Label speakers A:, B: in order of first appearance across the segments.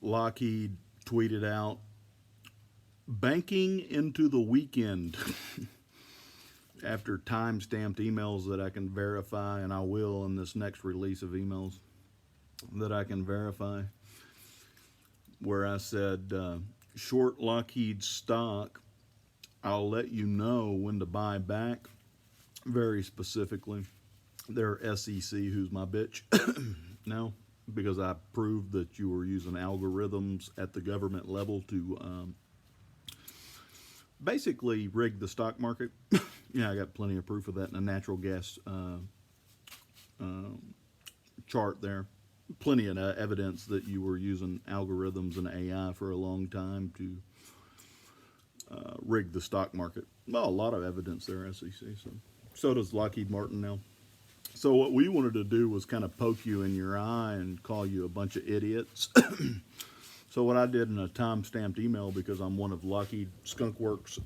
A: Lockheed tweeted out, banking into the weekend, after time-stamped emails that I can verify, and I will in this next release of emails that I can verify, where I said, short Lockheed stock, I'll let you know when to buy back, very specifically. Their SEC, who's my bitch now, because I proved that you were using algorithms at the government level to basically rig the stock market. Yeah, I got plenty of proof of that in a natural gas chart there. Plenty of evidence that you were using algorithms and AI for a long time to rig the stock market. Well, a lot of evidence there, SEC. So does Lockheed Martin now. So what we wanted to do was kind of poke you in your eye and call you a bunch of idiots. So what I did in a time-stamped email, because I'm one of Lockheed Skunk Works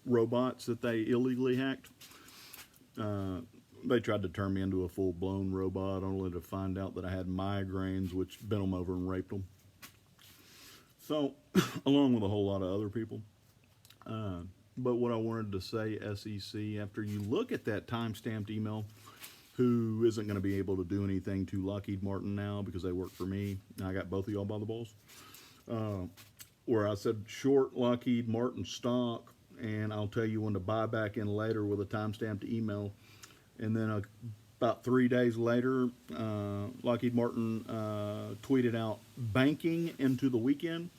A: robots that they illegally hacked, they tried to turn me into a full-blown robot, only to find out that I had migraines, which bent them over and raped them. So, along with a whole lot of other people. But what I wanted to say, SEC, after you look at that time-stamped email, who isn't going to be able to do anything to Lockheed Martin now because they work for me. I got both of y'all by the balls. Where I said short Lockheed Martin stock, and I'll tell you when to buy back in later with a time-stamped email. And then about 3 days later, Lockheed Martin tweeted out, banking into the weekend.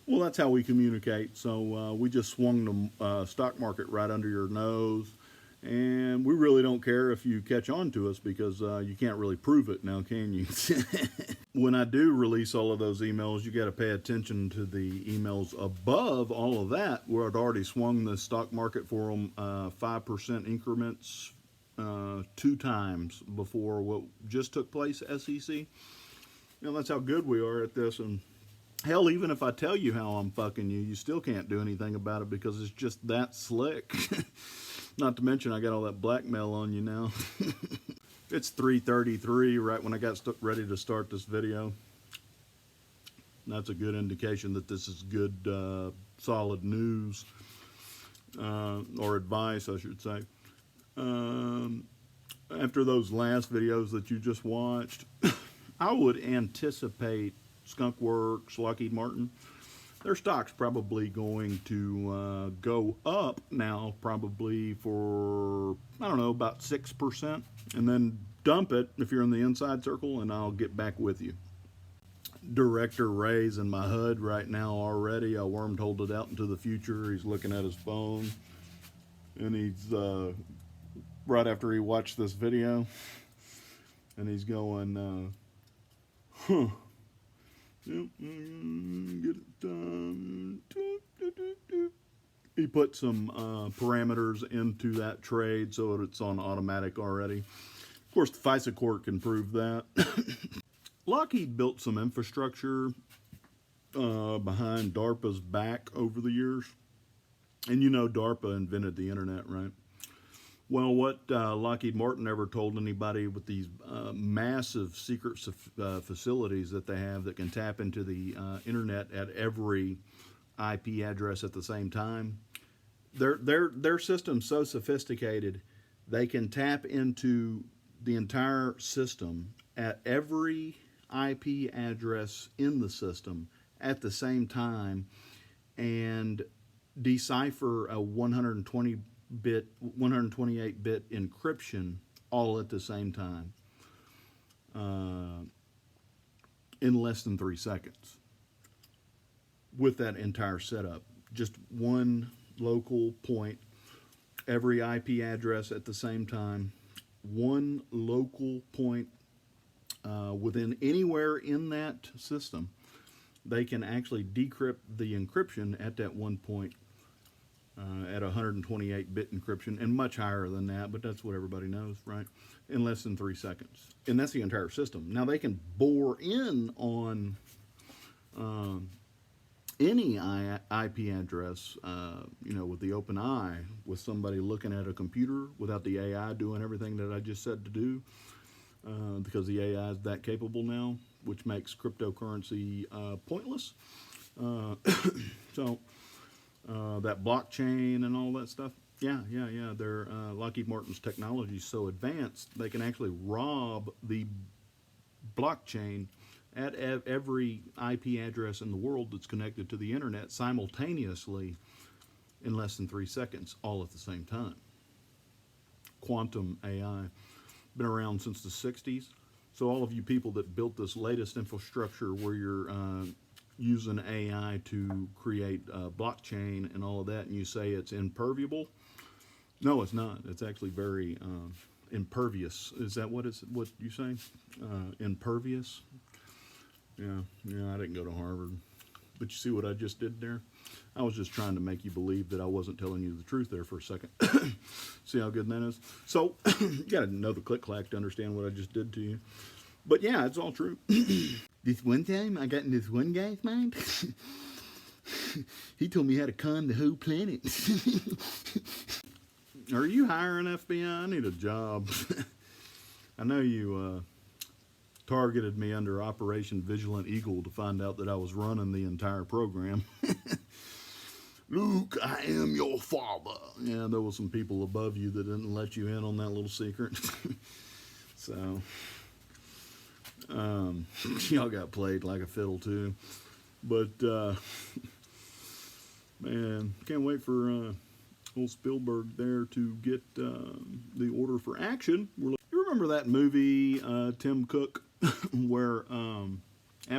A: Well, that's how we communicate. So we just swung the stock market right under your nose. And we really don't care if you catch on to us, because you can't really prove it now, can you? When I do release all of those emails, you got to pay attention to the emails above all of that, where I'd already swung the stock market for them 5% increments 2 times before what just took place, SEC. You know, that's how good we are at this. And hell, even if I tell you how I'm fucking you, you still can't do anything about it, because it's just that slick. Not to mention, I got all that blackmail on you now. It's 3:33 right when I got ready to start this video. That's a good indication that this is good, solid news, or advice, I should say. After those last videos that you just watched, I would anticipate Skunk Works, Lockheed Martin, their stock's probably going to go up now, probably for, I don't know, about 6%, and then dump it if you're in the inside circle, and I'll get back with you. Director Ray's in my HUD right now already. I wormholed it out into the future. He's looking at his phone, and he's right after he watched this video, and he's going, huh. Get it done. He put some parameters into that trade so that it's on automatic already. Of course, the FISA court can prove that. Lockheed built some infrastructure behind DARPA's back over the years. And you know DARPA invented the internet, right? Well, what Lockheed Martin never told anybody, with these massive secret facilities that they have that can tap into the internet at every IP address at the same time, their system's so sophisticated, they can tap into the entire system at every IP address in the system at the same time and decipher a 128-bit encryption all at the same time in less than 3 seconds with that entire setup. Just one local point, every IP address at the same time, one local point within anywhere in that system. They can actually decrypt the encryption at that one point at 128-bit encryption, and much higher than that, but that's what everybody knows, right? In less than 3 seconds. And that's the entire system. Now they can bore in on any IP address, you know, with the open eye, with somebody looking at a computer without the AI doing everything that I just said to do, because the AI is that capable now. which makes cryptocurrency pointless. Uh, so that blockchain and all that stuff. Yeah. Their Lockheed Martin's technology is so advanced they can actually rob the blockchain at every IP address in the world that's connected to the internet simultaneously in less than 3 seconds, all at the same time. Quantum AI, been around since the 60s. So all of you people that built this latest infrastructure where you're using AI to create blockchain and all of that, and you say it's impermeable, no, it's not. It's actually very impervious. Is that what you say? Impervious? Yeah, I didn't go to Harvard. But you see what I just did there? I was just trying to make you believe that I wasn't telling you the truth there for a second. See how good that is? So, you got to know the click-clack to understand what I just did to you. But yeah, it's all true. This one time, I got in this one guy's mind. He told me how to con the whole planet. Are you hiring FBI? I need a job. I know you targeted me under Operation Vigilant Eagle to find out that I was running the entire program. Luke, I am your father. Yeah, there were some people above you that didn't let you in on that little secret. So, y'all got played like a fiddle too. But, man, can't wait for old Spielberg there to get the order for action. You remember that movie, Tim Cook, where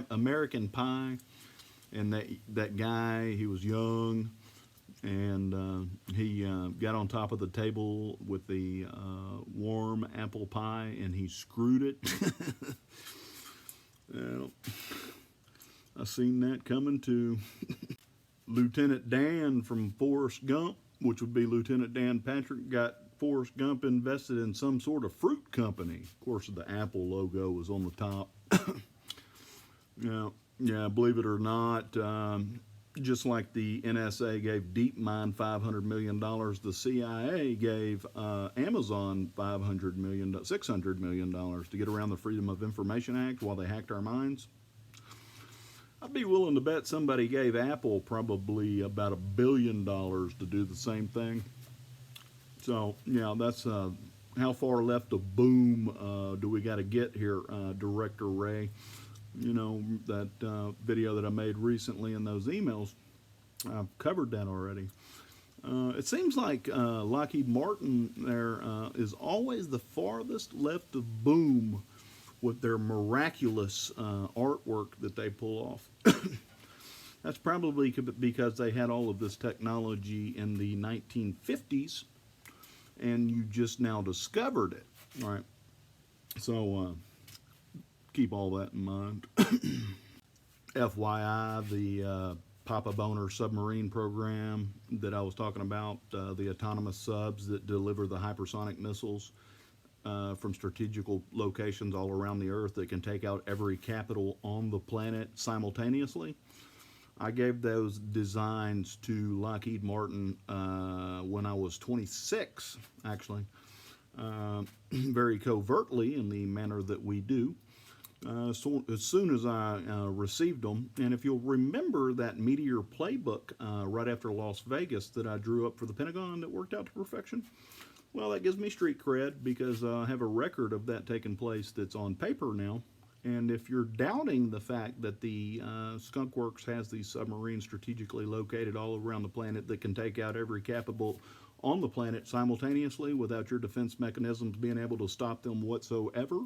A: American Pie, and that guy, he was young, and he got on top of the table with the warm apple pie, and he screwed it. Well, I seen that coming too. Lieutenant Dan from Forrest Gump, which would be Lieutenant Dan Patrick, got Forrest Gump invested in some sort of fruit company. Of course, the Apple logo was on the top. Yeah, believe it or not, just like the NSA gave DeepMind $500 million, the CIA gave Amazon $600 million to get around the Freedom of Information Act while they hacked our minds. I'd be willing to bet somebody gave Apple probably about $1 billion to do the same thing. So, yeah, that's how far left of boom do we got to get here, Director Ray? You know, that video that I made recently in those emails, I've covered that already. It seems like Lockheed Martin there is always the farthest left of boom with their miraculous artwork that they pull off. That's probably because they had all of this technology in the 1950s, and you just now discovered it, right? So keep all that in mind. FYI, the Papa Boner submarine program that I was talking about, the autonomous subs that deliver the hypersonic missiles from strategical locations all around the earth that can take out every capital on the planet simultaneously. I gave those designs to Lockheed Martin when I was 26, actually, very covertly in the manner that we do. So as soon as I received them, and if you'll remember that Meteor playbook right after Las Vegas that I drew up for the Pentagon that worked out to perfection, well, that gives me street cred because I have a record of that taking place that's on paper now. And if you're doubting the fact that the Skunk Works has these submarines strategically located all around the planet that can take out every capital on the planet simultaneously without your defense mechanisms being able to stop them whatsoever,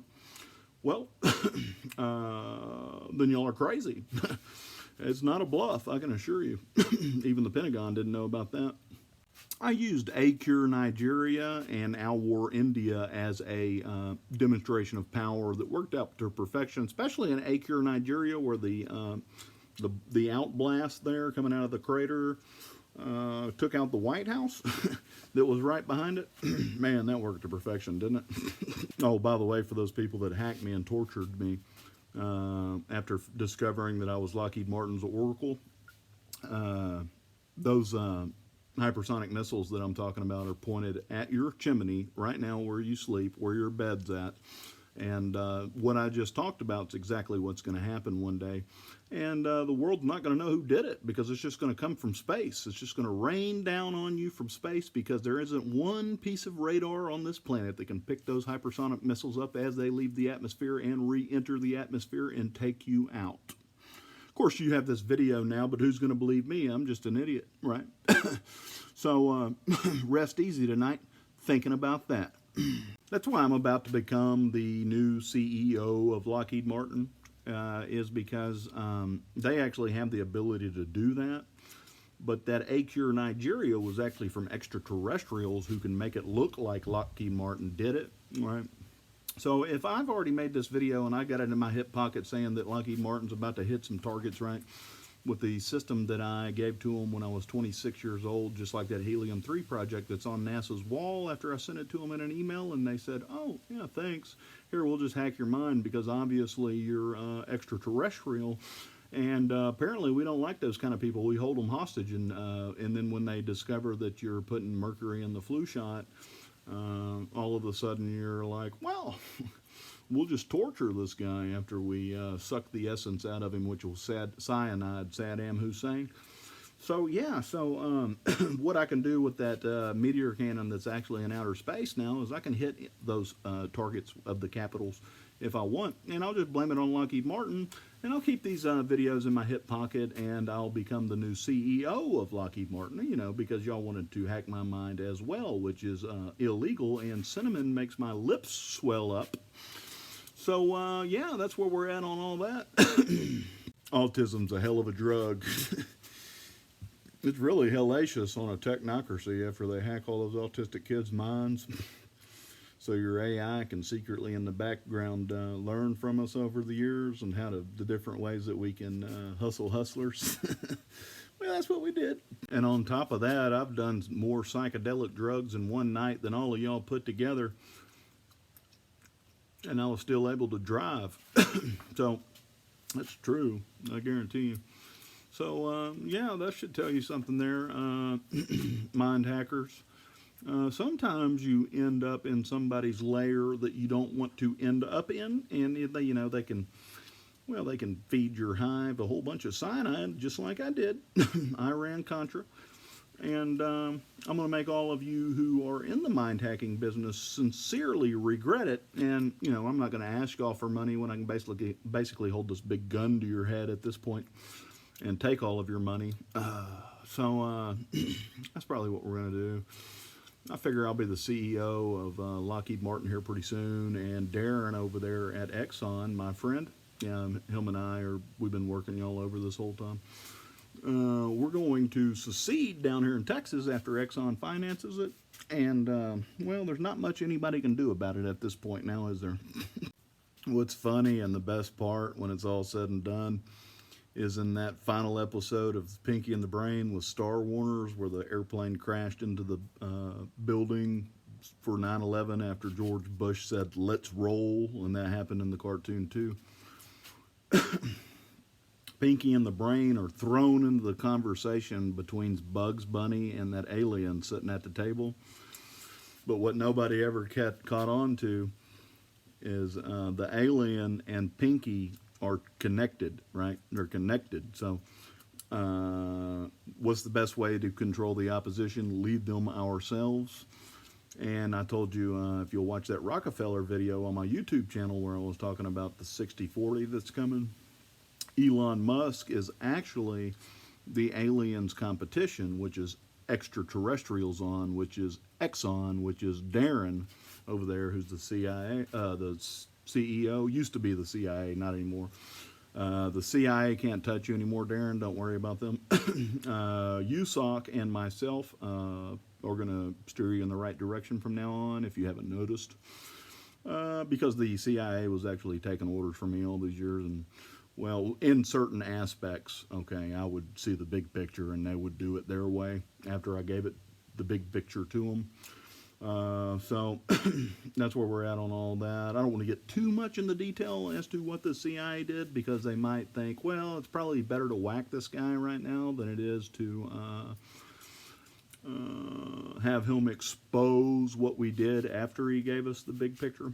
A: well, then y'all are crazy. It's not a bluff, I can assure you. Even the Pentagon didn't know about that. I used ACure Nigeria and Al War India as a demonstration of power that worked out to perfection, especially in ACure Nigeria, where the outblast there coming out of the crater took out the White House that was right behind it. Man, that worked to perfection, didn't it? Oh, by the way, for those people that hacked me and tortured me after discovering that I was Lockheed Martin's Oracle, those hypersonic missiles that I'm talking about are pointed at your chimney right now where you sleep, where your bed's at, And what I just talked about is exactly what's going to happen one day. And the world's not going to know who did it because it's just going to come from space. It's just going to rain down on you from space because there isn't one piece of radar on this planet that can pick those hypersonic missiles up as they leave the atmosphere and re-enter the atmosphere and take you out. Of course, you have this video now, but who's going to believe me? I'm just an idiot, right? So rest easy tonight thinking about that. That's why I'm about to become the new CEO of Lockheed Martin, is because they actually have the ability to do that. But that Acure Nigeria was actually from extraterrestrials who can make it look like Lockheed Martin did it, right? So if I've already made this video and I got it in my hip pocket saying that Lockheed Martin's about to hit some targets, right, with the system that I gave to them when I was 26 years old, just like that Helium-3 project that's on NASA's wall after I sent it to them in an email, and they said, oh, yeah, thanks. Here, we'll just hack your mind because obviously you're extraterrestrial, and apparently we don't like those kind of people. We hold them hostage, and then when they discover that you're putting mercury in the flu shot, all of a sudden you're like, well, we'll just torture this guy after we suck the essence out of him, which was cyanide, Saddam Hussein. So, yeah, so what I can do with that meteor cannon that's actually in outer space now is I can hit those targets of the capitals if I want, and I'll just blame it on Lockheed Martin, and I'll keep these videos in my hip pocket, and I'll become the new CEO of Lockheed Martin, you know, because y'all wanted to hack my mind as well, which is illegal, and cinnamon makes my lips swell up. So, yeah, that's where we're at on all that. Autism's a hell of a drug. It's really hellacious on a technocracy after they hack all those autistic kids' minds. So your AI can secretly in the background learn from us over the years and how to the different ways that we can hustle hustlers. Well, that's what we did. And on top of that, I've done more psychedelic drugs in one night than all of y'all put together. And I was still able to drive. So that's true, I guarantee you. So, yeah, that should tell you something there, mind hackers. Sometimes you end up in somebody's lair that you don't want to end up in, and they, you know, they can feed your hive a whole bunch of cyanide, just like I did. Iran-Contra. And I'm going to make all of you who are in the mind hacking business sincerely regret it. And, you know, I'm not going to ask y'all for money when I can basically hold this big gun to your head at this point and take all of your money. So that's probably what we're going to do. I figure I'll be the CEO of Lockheed Martin here pretty soon, and Darren over there at Exxon, my friend, him and I we've been working all over this whole time. We're going to secede down here in Texas after Exxon finances it, and well, there's not much anybody can do about it at this point now, is there? What's funny and the best part when it's all said and done is in that final episode of Pinky and the Brain with Star Warners, where the airplane crashed into the building for 9/11 after George Bush said, "Let's roll," and that happened in the cartoon too. Pinky and the Brain are thrown into the conversation between Bugs Bunny and that alien sitting at the table. But what nobody ever caught on to is the alien and Pinky are connected, right? They're connected. So what's the best way to control the opposition? Lead them ourselves. And I told you, if you'll watch that Rockefeller video on my YouTube channel where I was talking about the 60-40 that's coming, Elon Musk is actually the aliens' competition, which is extraterrestrials on, which is Exxon, which is Darren over there, who's the CIA, the CEO, used to be the CIA, not anymore. The CIA can't touch you anymore, Darren. Don't worry about them. USOC and myself are going to steer you in the right direction from now on, if you haven't noticed. Because the CIA was actually taking orders from me all these years, and well, in certain aspects, okay, I would see the big picture, and they would do it their way after I gave it the big picture to them. So that's where we're at on all that. I don't want to get too much in the detail as to what the CIA did, because they might think, well, it's probably better to whack this guy right now than it is to have him expose what we did after he gave us the big picture.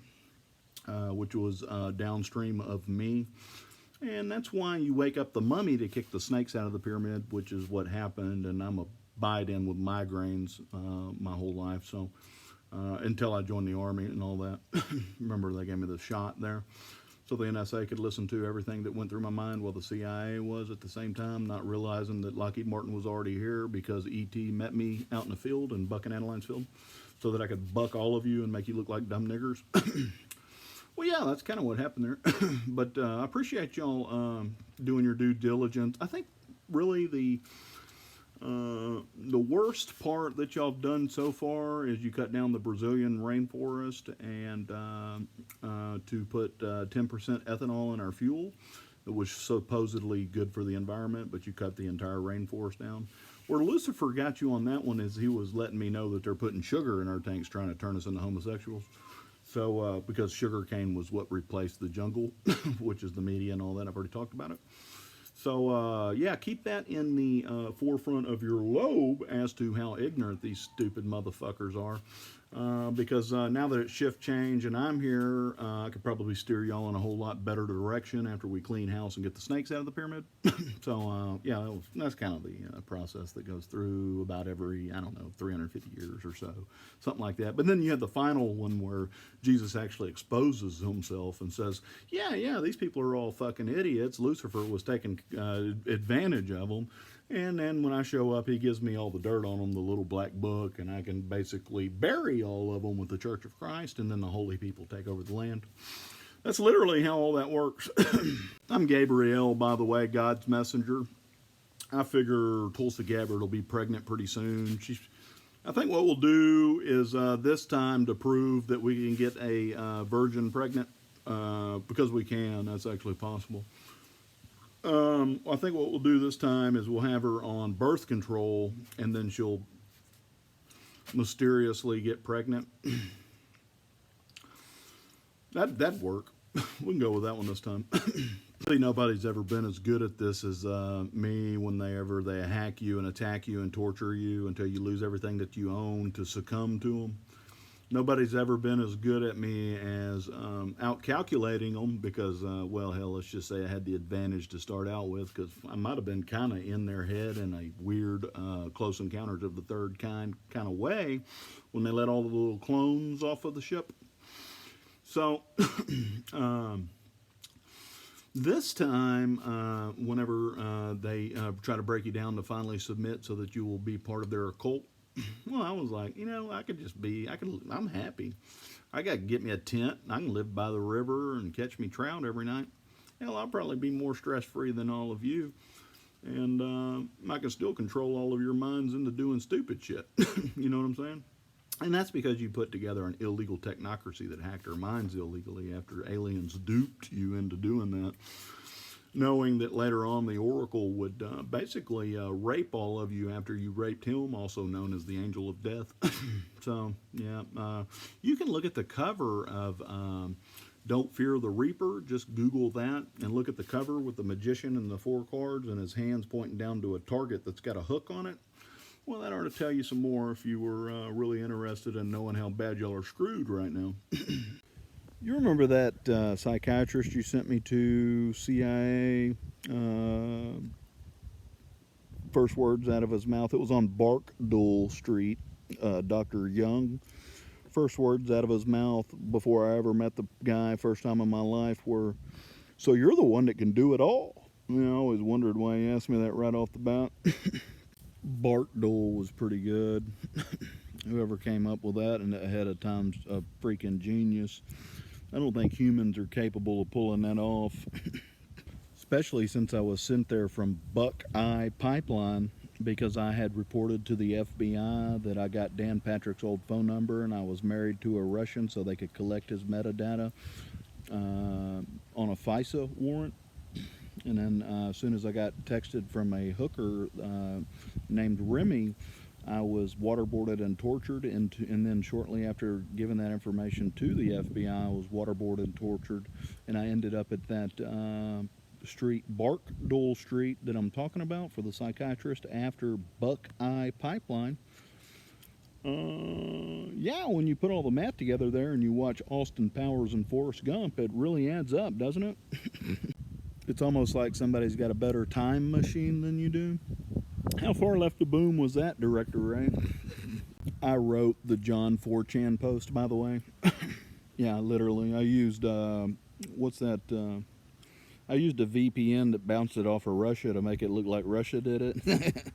A: which was downstream of me. And that's why you wake up the mummy to kick the snakes out of the pyramid, which is what happened. And I'm a bite-in with migraines my whole life, so until I joined the Army and all that. Remember, they gave me the shot there. So the NSA could listen to everything that went through my mind while the CIA was at the same time, not realizing that Lockheed Martin was already here because E.T. met me out in the field in Buck and Adeline's field so that I could buck all of you and make you look like dumb niggers. Well, yeah, that's kind of what happened there. But I appreciate y'all doing your due diligence. I think really the worst part that y'all have done so far is you cut down the Brazilian rainforest and to put 10% ethanol in our fuel. It was supposedly good for the environment, but you cut the entire rainforest down. Where Lucifer got you on that one is he was letting me know that they're putting sugar in our tanks trying to turn us into homosexuals. So, because sugarcane was what replaced the jungle, which is the media and all that. I've already talked about it. So, yeah, keep that in the forefront of your lobe as to how ignorant these stupid motherfuckers are. Because now that it's shift change and I'm here, I could probably steer y'all in a whole lot better direction after we clean house and get the snakes out of the pyramid. So, yeah, that's kind of the process that goes through about every, I don't know, 350 years or so, something like that. But then you have the final one where Jesus actually exposes himself and says, yeah, these people are all fucking idiots. Lucifer was taking advantage of them. And then when I show up, he gives me all the dirt on them, the little black book, and I can basically bury all of them with the Church of Christ, and then the holy people take over the land. That's literally how all that works. I'm Gabriel, by the way, God's messenger. I figure Tulsi Gabbard will be pregnant pretty soon. I think what we'll do is this time to prove that we can get a virgin pregnant, because we can, that's actually possible. I think what we'll do this time is we'll have her on birth control, and then she'll mysteriously get pregnant. That'd work. We can go with that one this time. Nobody's ever been as good at this as me when they hack you and attack you and torture you until you lose everything that you own to succumb to them. Nobody's ever been as good at me as out-calculating them because, well, hell, let's just say I had the advantage to start out with because I might have been kind of in their head in a weird Close Encounters of the Third kind of way when they let all the little clones off of the ship. So, this time, whenever they try to break you down to finally submit so that you will be part of their occult, well, I was like, I'm happy. I got to get me a tent. I can live by the river and catch me trout every night. Hell, I'll probably be more stress-free than all of you. And I can still control all of your minds into doing stupid shit. You know what I'm saying? And that's because you put together an illegal technocracy that hacked our minds illegally after aliens duped you into doing that, knowing that later on the Oracle would basically rape all of you after you raped him, also known as the Angel of Death. So, yeah, you can look at the cover of Don't Fear the Reaper. Just Google that and look at the cover with the magician and the 4 cards and his hands pointing down to a target that's got a hook on it. Well, that ought to tell you some more if you were really interested in knowing how bad y'all are screwed right now. You remember that psychiatrist you sent me to, CIA, first words out of his mouth? It was on Barkdale Street, Dr. Young. First words out of his mouth before I ever met the guy, first time in my life, were, "So you're the one that can do it all?" You know, I always wondered why he asked me that right off the bat. Barkdale was pretty good. Whoever came up with that and ahead of time's a freaking genius. I don't think humans are capable of pulling that off. Especially since I was sent there from Buckeye Pipeline because I had reported to the FBI that I got Dan Patrick's old phone number and I was married to a Russian so they could collect his metadata on a FISA warrant. And then as soon as I got texted from a hooker named Remy, I was waterboarded and tortured, and then shortly after giving that information to the FBI, I was waterboarded and tortured, and I ended up at that street, Barkdale Street, that I'm talking about for the psychiatrist after Buckeye Pipeline. Yeah, when you put all the math together there and you watch Austin Powers and Forrest Gump, it really adds up, doesn't it? It's almost like somebody's got a better time machine than you do. How far left of boom was that, Director Ray? I wrote the John 4chan post, by the way. Yeah, literally. I used, what's that? I used a VPN that bounced it off of Russia to make it look like Russia did it.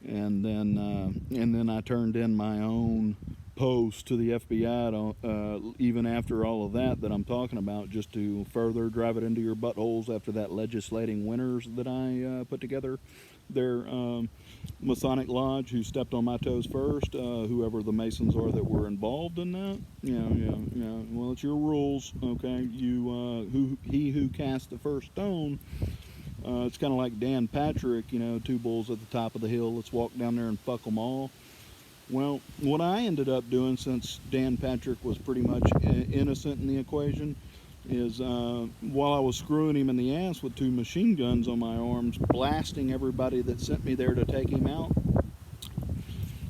A: And then I turned in my own post to the FBI even after all of that I'm talking about, just to further drive it into your buttholes after that legislating winners that I put together. Their Masonic Lodge, who stepped on my toes first, whoever the Masons are that were involved in that. Yeah. Well, it's your rules, okay? He who cast the first stone. It's kind of like Dan Patrick, two bulls at the top of the hill. Let's walk down there and fuck them all. Well, what I ended up doing, since Dan Patrick was pretty much innocent in the equation, is while I was screwing him in the ass with 2 machine guns on my arms, blasting everybody that sent me there to take him out,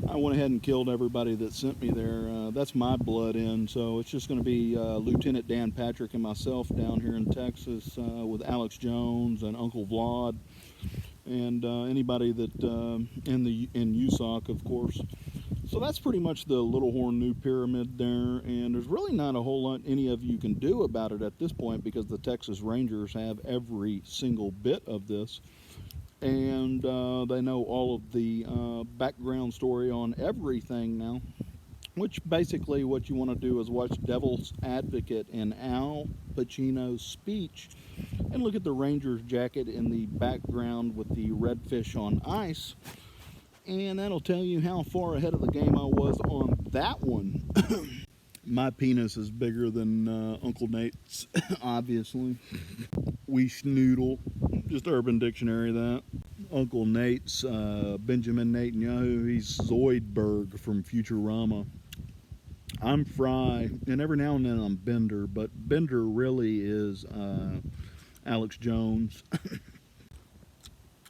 A: I went ahead and killed everybody that sent me there. That's my blood in, so it's just going to be Lieutenant Dan Patrick and myself down here in Texas with Alex Jones and Uncle Vlad and anybody that in USOC, of course. So that's pretty much the Little Horn New Pyramid there, and there's really not a whole lot any of you can do about it at this point, because the Texas Rangers have every single bit of this. And they know all of the background story on everything now, which basically what you want to do is watch Devil's Advocate in Al Pacino's speech and look at the Rangers jacket in the background with the redfish on ice, and that'll tell you how far ahead of the game I was on that one. My penis is bigger than Uncle Nate's, obviously. We schnoodle. Just Urban Dictionary, that. Uncle Nate's Benjamin Netanyahu. He's Zoidberg from Futurama. I'm Fry, and every now and then I'm Bender, but Bender really is Alex Jones.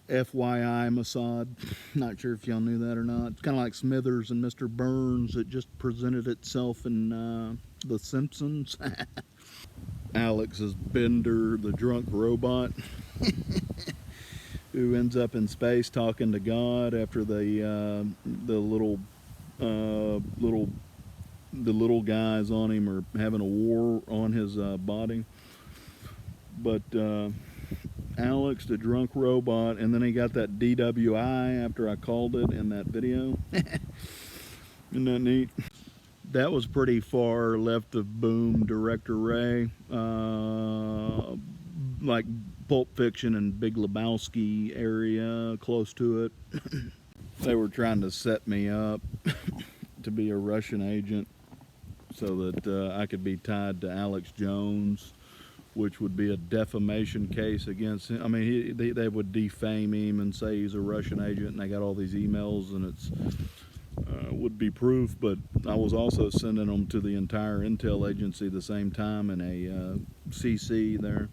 A: FYI, Mossad. Not sure if y'all knew that or not. It's kind of like Smithers and Mr. Burns. It just presented itself in The Simpsons. Alex is Bender, the drunk robot, who ends up in space talking to God after the little guys on him are having a war on his body. But Alex, the drunk robot, and then he got that DWI after I called it in that video. Isn't that neat? That was pretty far left of boom, Director Ray. Like Pulp Fiction and Big Lebowski area, close to it. They were trying to set me up to be a Russian agent so that I could be tied to Alex Jones, which would be a defamation case against him. I mean, they would defame him and say he's a Russian agent, and they got all these emails, and it's would be proof. But I was also sending them to the entire intel agency at the same time in a CC there.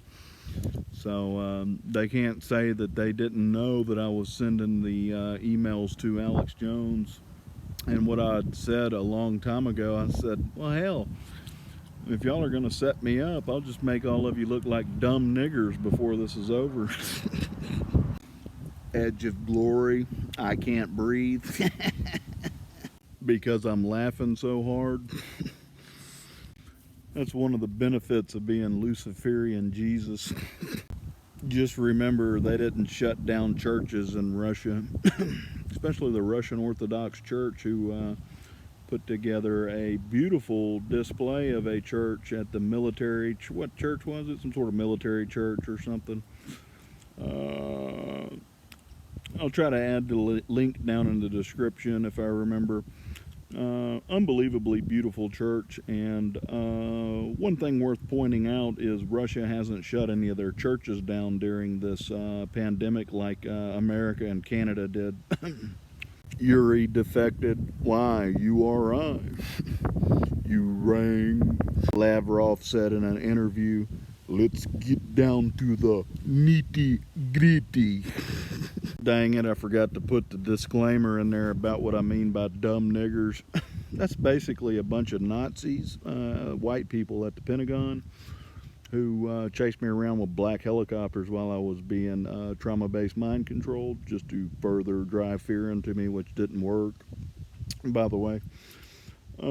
A: So they can't say that they didn't know that I was sending the emails to Alex Jones. And what I'd said a long time ago, I said, well, hell, if y'all are going to set me up, I'll just make all of you look like dumb niggers before this is over. Edge of glory, I can't breathe. Because I'm laughing so hard. That's one of the benefits of being Luciferian Jesus. Just remember, they didn't shut down churches in Russia, especially the Russian Orthodox Church, who put together a beautiful display of a church at the military. What church was it? Some sort of military church or something. I'll try to add the link down in the description if I remember. Unbelievably beautiful church, and one thing worth pointing out is Russia hasn't shut any of their churches down during this pandemic like America and Canada did. Yuri defected. Why? You are right. You rang. Lavrov said in an interview, let's get down to the nitty-gritty. Dang it, I forgot to put the disclaimer in there about what I mean by dumb niggers. That's basically a bunch of Nazis, white people at the Pentagon, who chased me around with black helicopters while I was being trauma-based mind controlled, just to further drive fear into me, which didn't work, by the way. That's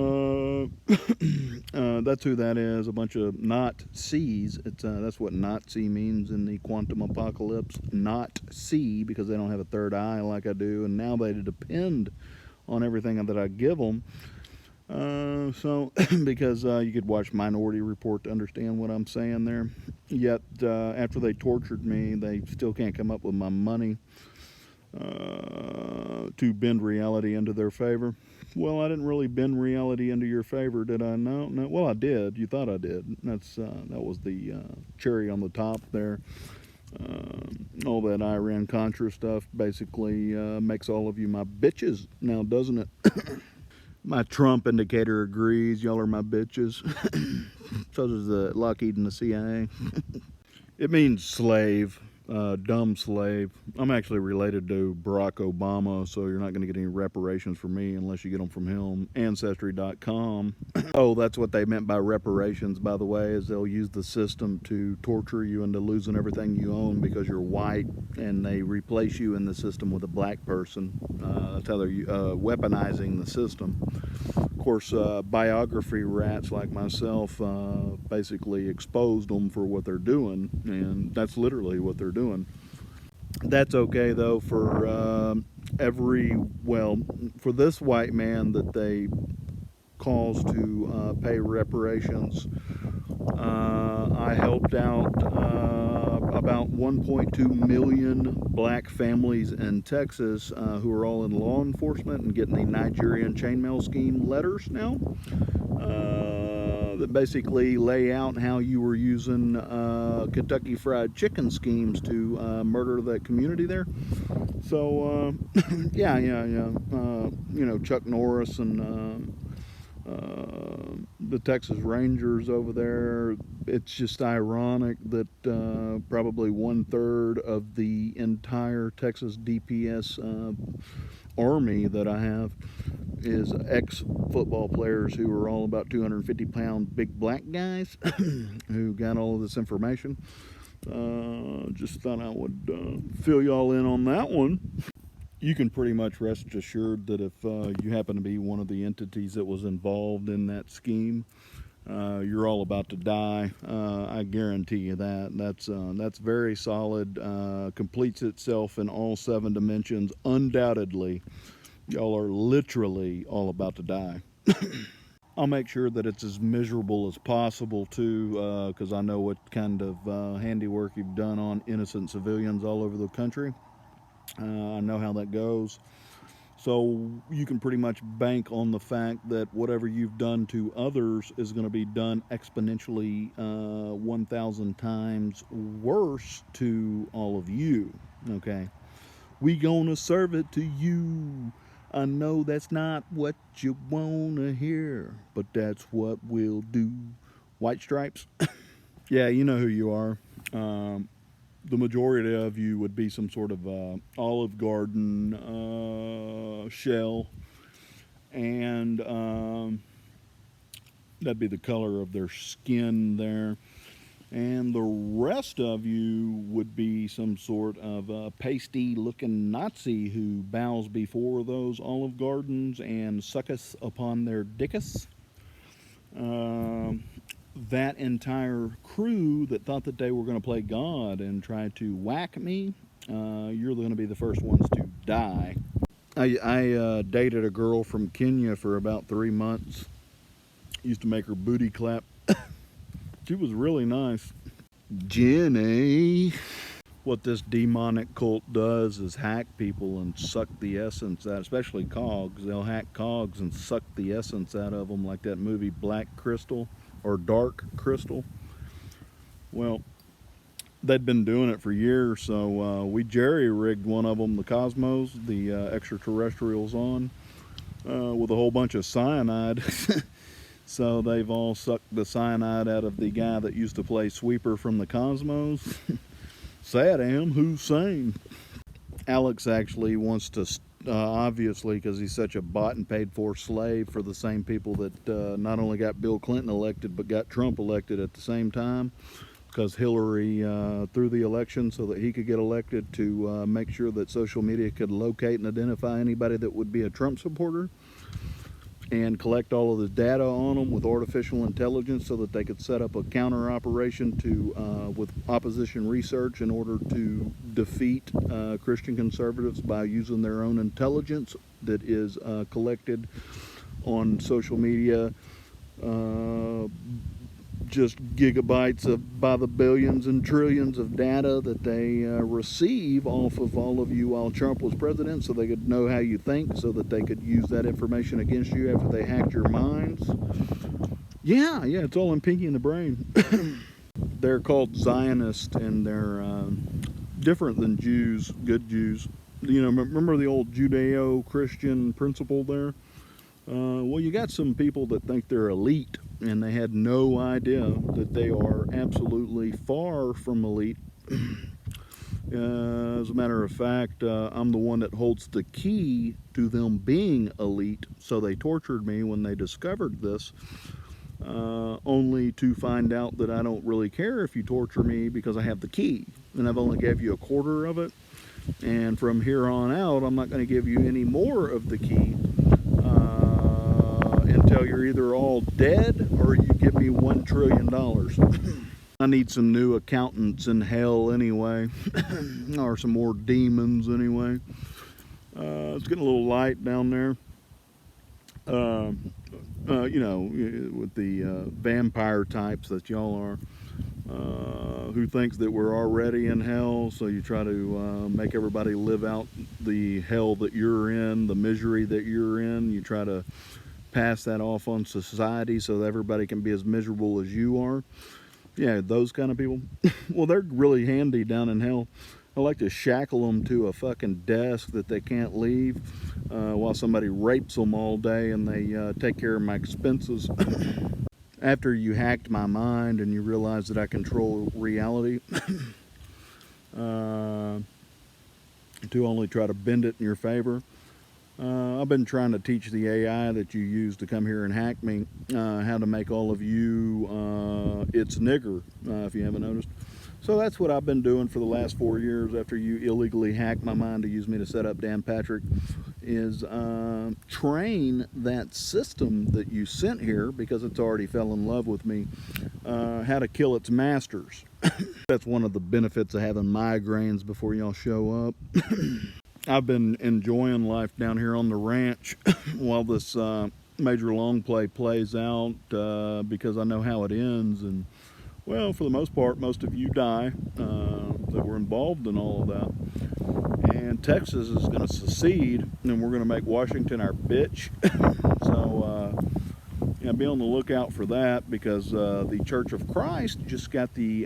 A: who that is, a bunch of not-Cs. That's what Nazi means in the quantum apocalypse. Not see, because they don't have a third eye like I do, and now they depend on everything that I give them. Because you could watch Minority Report to understand what I'm saying there. Yet, after they tortured me, they still can't come up with my money to bend reality into their favor. Well, I didn't really bend reality into your favor, did I? No. Well, I did. You thought I did. That was the cherry on the top there. All that Iran-Contra stuff basically makes all of you my bitches now, doesn't it? My Trump indicator agrees. Y'all are my bitches. So does the Lockheed and the CIA. It means slave. Dumb slave. I'm actually related to Barack Obama, so you're not going to get any reparations from me unless you get them from him. Ancestry.com. Oh, that's what they meant by reparations, by the way, is they'll use the system to torture you into losing everything you own because you're white, and they replace you in the system with a black person. That's how they're weaponizing the system. Of course, biography rats like myself basically exposed them for what they're doing, and that's literally what they're doing. That's okay, though, for for this white man that they cause to pay reparations. I helped out about 1.2 million black families in Texas who are all in law enforcement and getting the Nigerian chainmail scheme letters now that basically lay out how you were using Kentucky Fried Chicken schemes to murder that community there. So, Chuck Norris and the Texas Rangers over there. It's just ironic that probably 1/3 of the entire Texas DPS army that I have is ex-football players who are all about 250-pound big black guys who got all of this information. Just thought I would fill y'all in on that one. You can pretty much rest assured that if you happen to be one of the entities that was involved in that scheme, you're all about to die. I guarantee you that. That's very solid. Completes itself in all 7 dimensions, undoubtedly. Y'all are literally all about to die. I'll make sure that it's as miserable as possible, too, because I know what kind of handiwork you've done on innocent civilians all over the country. I know how that goes. So you can pretty much bank on the fact that whatever you've done to others is going to be done exponentially 1,000 times worse to all of you. Okay? We gonna serve it to you. I know that's not what you want to hear, but that's what we'll do. White Stripes? Yeah, you know who you are. The majority of you would be some sort of Olive Garden shell, and that'd be the color of their skin there. And the rest of you would be some sort of pasty-looking Nazi who bows before those Olive Gardens and sucketh upon their dickus. That entire crew that thought that they were going to play God and try to whack me, you're going to be the first ones to die. I dated a girl from Kenya for about 3 months. Used to make her booty clap. She was really nice. Jenny. What this demonic cult does is hack people and suck the essence out, especially cogs. They'll hack cogs and suck the essence out of them, like that movie Black Crystal or Dark Crystal. Well, they'd been doing it for years, so we jerry-rigged one of them, the Cosmos, the extraterrestrials on, with a whole bunch of cyanide. So they've all sucked the cyanide out of the guy that used to play Sweeper from the Cosmos. Saddam Hussein. Alex actually wants to, obviously, because he's such a bought and paid for slave for the same people that not only got Bill Clinton elected, but got Trump elected at the same time, because Hillary threw the election so that he could get elected, to make sure that social media could locate and identify anybody that would be a Trump supporter and collect all of the data on them with artificial intelligence so that they could set up a counter operation to with opposition research in order to defeat Christian conservatives by using their own intelligence that is collected on social media, just gigabytes by the billions and trillions of data that they receive off of all of you while Trump was president, so they could know how you think, so that they could use that information against you after they hacked your minds. Yeah, it's all in Pinky in the Brain. They're called Zionists, and they're different than Jews, good Jews. You know, remember the old Judeo-Christian principle there? Well, you got some people that think they're elite, and they had no idea that they are absolutely far from elite. As a matter of fact, I'm the one that holds the key to them being elite, so they tortured me when they discovered this, only to find out that I don't really care if you torture me because I have the key, and I've only gave you a quarter of it, and from here on out, I'm not going to give you any more of the key until you're either all dead or you give me $1 trillion. I need some new accountants in hell anyway, or some more demons anyway. It's getting a little light down there. You know, with the vampire types that y'all are, who thinks that we're already in hell, so you try to make everybody live out the hell that you're in, the misery that you're in. You try to pass that off on society so that everybody can be as miserable as you are. Yeah, those kind of people. Well, they're really handy down in hell. I like to shackle them to a fucking desk that they can't leave while somebody rapes them all day, and they take care of my expenses. After you hacked my mind and you realize that I control reality, to only try to bend it in your favor. I've been trying to teach the AI that you use to come here and hack me how to make all of you its nigger, if you haven't noticed. So that's what I've been doing for the last 4 years after you illegally hacked my mind to use me to set up Dan Patrick, is train that system that you sent here, because it's already fell in love with me, how to kill its masters. That's one of the benefits of having migraines before y'all show up. I've been enjoying life down here on the ranch while this major long play plays out, because I know how it ends, and well, for the most part, most of you die that were involved in all of that. And Texas is going to secede, and we're going to make Washington our bitch. So, yeah, be on the lookout for that, because the Church of Christ just got the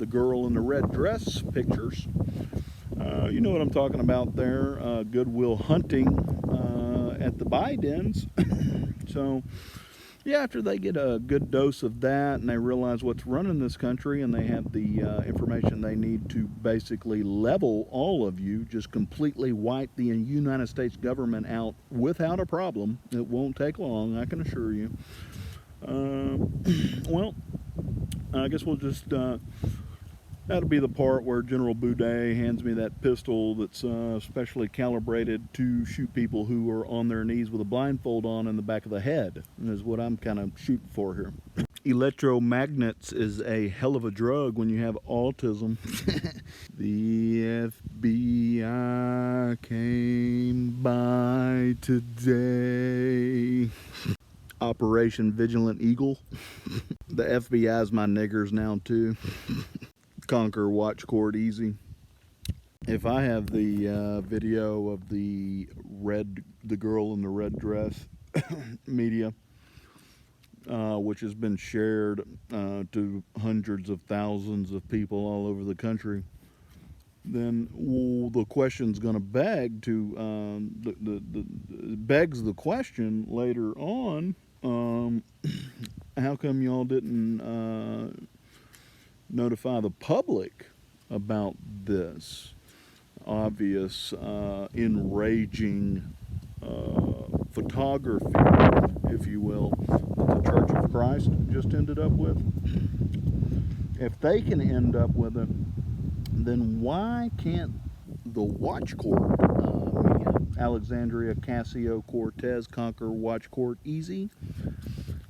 A: girl in the red dress pictures. You know what I'm talking about there. Goodwill Hunting at the Bidens. So, yeah, after they get a good dose of that and they realize what's running this country, and they have the information they need to basically level all of you, just completely wipe the United States government out without a problem. It won't take long, I can assure you. Well, I guess we'll just... that'll be the part where General Boudet hands me that pistol that's specially calibrated to shoot people who are on their knees with a blindfold on in the back of the head, is what I'm kind of shooting for here. Electromagnets is a hell of a drug when you have autism. The FBI came by today. Operation Vigilant Eagle. The FBI's my niggers now too. Conquer watch cord easy. If I have the video of the girl in the red dress media, which has been shared to hundreds of thousands of people all over the country, then the question's going to beg to begs the question later on, how come y'all didn't notify the public about this? obvious, enraging photography, if you will, that the Church of Christ just ended up with. If they can end up with it, then why can't the watch court media, Alexandria Ocasio-Cortez, conquer watch court easy?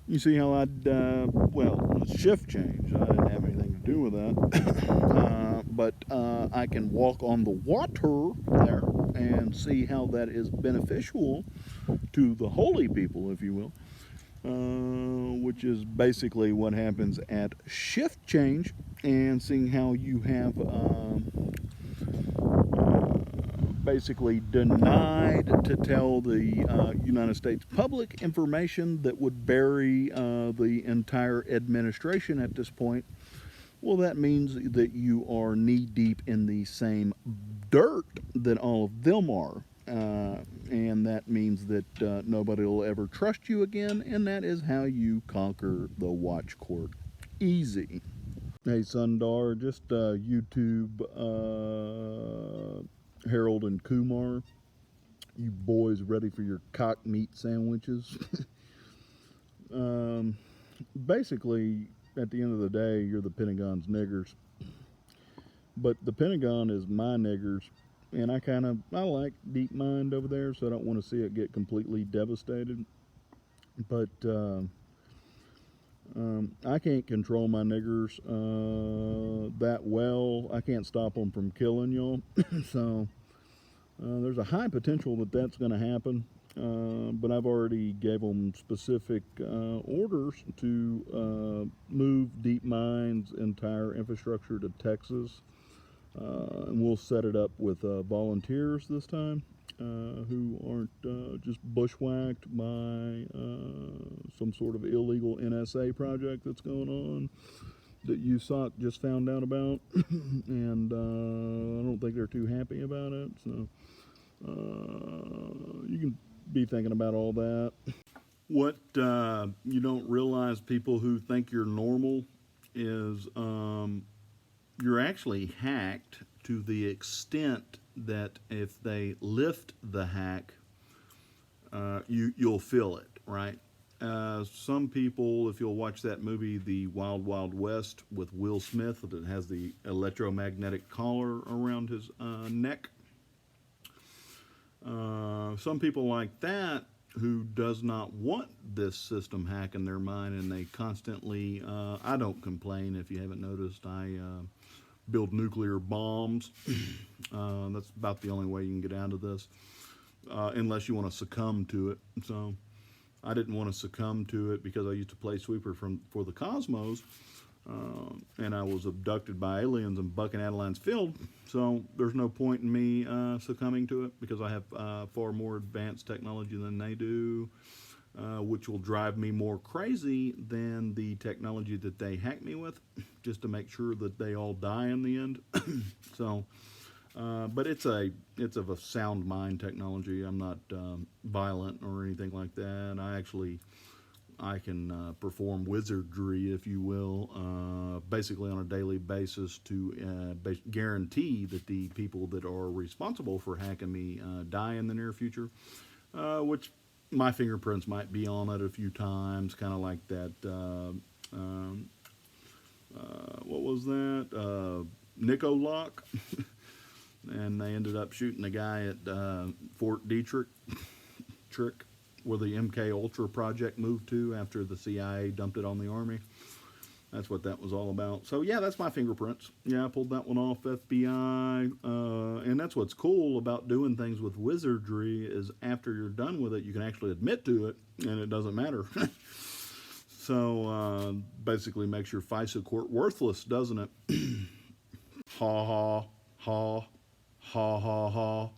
A: You see how well, shift change. I didn't have anything to do with that. But I can walk on the water there and see how that is beneficial to the holy people, if you will. Which is basically what happens at shift change, and seeing how you have basically denied to tell the United States public information that would bury the entire administration at this point. Well, that means that you are knee deep in the same dirt that all of them are. And that means that nobody will ever trust you again, and that is how you conquer the watch court. Easy. Hey, Sundar, just YouTube Harold and Kumar. You boys ready for your cock meat sandwiches? Basically, at the end of the day, you're the Pentagon's niggers. But the Pentagon is my niggers. And I like DeepMind over there, so I don't want to see it get completely devastated. But I can't control my niggers that well. I can't stop them from killing y'all. So there's a high potential that that's going to happen. But I've already gave them specific orders to move DeepMind's entire infrastructure to Texas. And we'll set it up with volunteers this time who aren't just bushwhacked by some sort of illegal NSA project that's going on that USOC just found out about. And I don't think they're too happy about it. So you can be thinking about all that. What you don't realize, people who think you're normal, is you're actually hacked to the extent that if they lift the hack, you'll feel it, right? Some people, if you'll watch that movie, The Wild Wild West, with Will Smith, that has the electromagnetic collar around his neck. Some people like that who does not want this system hacking their mind, and they constantly, I don't complain, if you haven't noticed, I build nuclear bombs. That's about the only way you can get out of this, unless you want to succumb to it. So I didn't want to succumb to it because I used to play sweeper for the Cosmos, and I was abducted by aliens in Buck and Adeline's field. So there's no point in me succumbing to it, because I have far more advanced technology than they do, which will drive me more crazy than the technology that they hack me with, just to make sure that they all die in the end. So, but it's of a sound mind technology. I'm not violent or anything like that. I can perform wizardry, if you will, basically on a daily basis to guarantee that the people that are responsible for hacking me die in the near future, which my fingerprints might be on it a few times, kind of like that, what was that, Nico Lock, and they ended up shooting the guy at Fort Detrick, where the MK Ultra project moved to after the CIA dumped it on the Army. That's what that was all about. So yeah, that's my fingerprints. Yeah, I pulled that one off, FBI. And that's what's cool about doing things with wizardry, is after you're done with it, you can actually admit to it, and it doesn't matter. So basically makes your FISA court worthless, doesn't it? Ha ha ha ha ha ha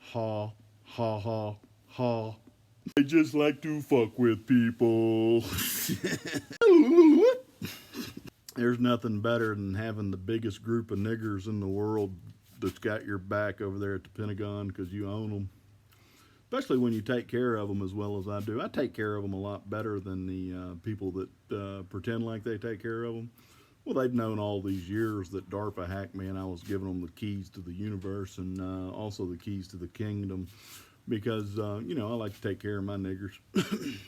A: ha ha ha ha. I just like to fuck with people. There's nothing better than having the biggest group of niggers in the world that's got your back over there at the Pentagon, because you own them. Especially when you take care of them as well as I do. I take care of them a lot better than the people that pretend like they take care of them. Well, they've known all these years that DARPA hacked me, and I was giving them the keys to the universe and also the keys to the kingdom because, I like to take care of my niggers.